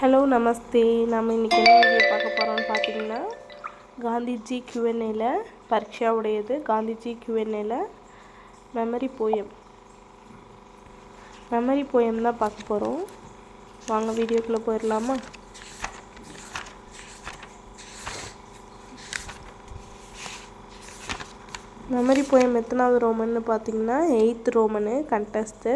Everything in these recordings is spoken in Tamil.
ஹலோ நமஸ்தே. நம்ம இன்றைக்கி என்ன வீடியோ பார்க்க போகிறோம்னு பார்த்தீங்கன்னா, காந்திஜி Q&Aல பரீட்சாவுடையது. காந்திஜி Q&Aல மெமரி போயம் தான் பார்க்க போகிறோம். வாங்க வீடியோக்குள்ளே போயிடலாமா? மெமரி போயம் எத்தனாவது ரோமன்னு பார்த்தீங்கன்னா 8th ரோமனு கண்டெஸ்ட்டு.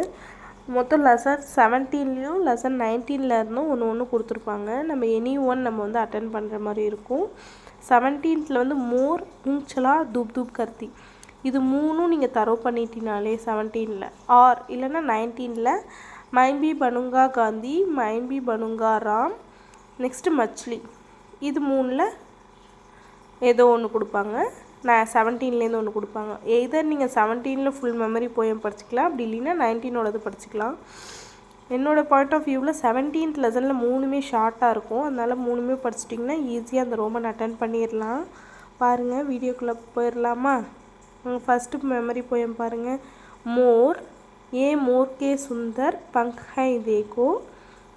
மொத்தம் லெசன் 17லேயும் லெசன் 19ல் இருந்தும் ஒன்று கொடுத்துருப்பாங்க. நம்ம எனி ஒன் நம்ம வந்து அட்டன் பண்ணுற மாதிரி இருக்கும். 17th வந்து மோர் ஊஞ்சலா தூப் தூப் கர்த்தி, இது மூணும் நீங்கள் தரவு பண்ணிட்டீனாலே 17ல் ஆர் இல்லைன்னா 19ல் மைம்பி பனுங்கா காந்தி, மைம்பி பனுங்கா ராம், நெக்ஸ்ட்டு மச்லி, இது மூணில் ஏதோ ஒன்று கொடுப்பாங்க. நான் 17லேருந்து ஒன்று கொடுப்பாங்க. எதர் நீங்கள் 17ல் ஃபுல் மெமரி போயம் படிச்சிக்கலாம், அப்படி இல்லைன்னா 19ஓடது படிச்சிக்கலாம். என்னோடய பாயிண்ட் ஆஃப் வியூவில் 17th லெசனில் மூணுமே ஷார்ட்டாக இருக்கும். அதனால் மூணுமே படிச்சிட்டிங்கன்னா ஈஸியாக அந்த ரோமன் அட்டன் பண்ணிடலாம். பாருங்கள், வீடியோக்குள்ளே போயிடலாமா? ஃபஸ்ட்டு மெமரி போயம் பாருங்கள். मोर ये मोर के सुंदर पंख है देखो,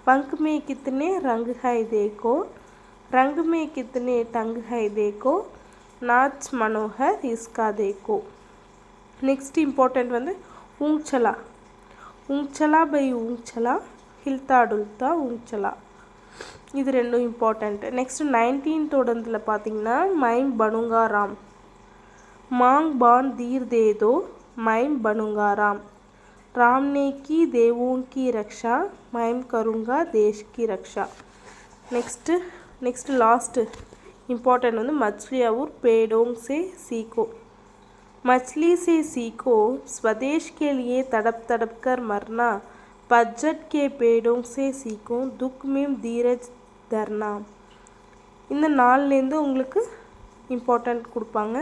पंख में कितने रंग है देखो, रंग में कितने टंग है देखो, नाच मनोहर इसका देखो. नेक्स्ट इम्पोर्टेंट வந்து ஊஞ்சலா, ஊஞ்சலா பை ஊஞ்சலா ஹில்தா டுல்தா ஊஞ்சலா, இது ரெண்டும் இம்பார்ட்டண்ட். நெக்ஸ்ட் 19th பார்த்தீங்கன்னா மைம் பனுங்கா ராம், मांग बान धीर दे दो मैम बनूंगा राम, राम ने की देवों की रक्षा, मैम करूँगा देश की रक्षा. नेक्स्ट लास्ट इम्पॉर्टेंट வந்து मछली और पेड़ों से सीखो, मछली से सीखो स्वदेश के लिए तड़प तड़प कर मरना, बजट के पेड़ों से सीखो दुख में धीरज धरना. இந்த நாள்லேருந்து உங்களுக்கு இம்பார்ட்டண்ட் கொடுப்பாங்க.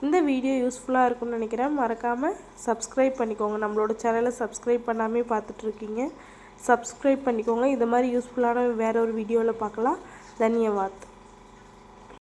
இந்த வீடியோ யூஸ்ஃபுல்லாக இருக்கும்னு நினைக்கிறேன். மறக்காமல் சப்ஸ்கிரைப் பண்ணிக்கோங்க. நம்மளோட சேனலை சப்ஸ்கிரைப் பண்ணாமே பார்த்துட்ருக்கீங்க, சப்ஸ்கிரைப் பண்ணிக்கோங்க. இது மாதிரி யூஸ்ஃபுல்லான வேற ஒரு வீடியோவில் பார்க்கலாம். தன்யவாத்.